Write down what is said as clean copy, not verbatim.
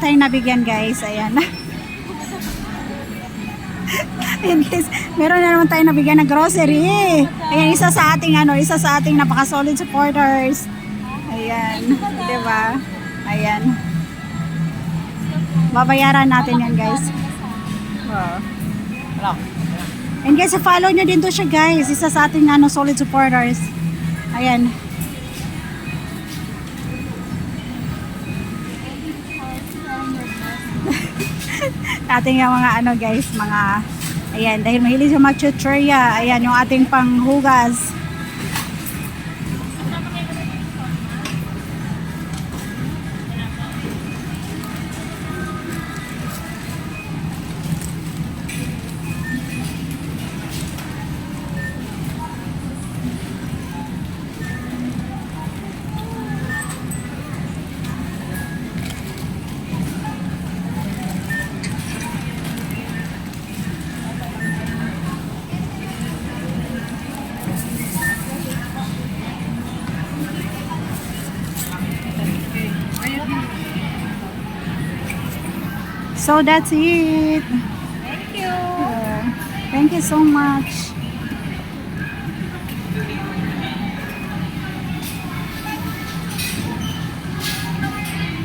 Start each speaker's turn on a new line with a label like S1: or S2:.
S1: tayong nabigyan guys. Ayan. Ayan guys, meron na naman tayong nabigyan ng grocery. Ayan, isa sa ating napaka-solid supporters. Ayan, di ba? Ayan. Babayaran natin yan guys. Wow. And guys, follow nyo din to siya guys. Isa sa ating solid supporters. Ayan. Ating yung mga guys, mga ayan, dahil mahilig sa mag-tutoria. Ayan, yung ating panghugas. So that's it.
S2: Thank you.
S1: Thank you so much.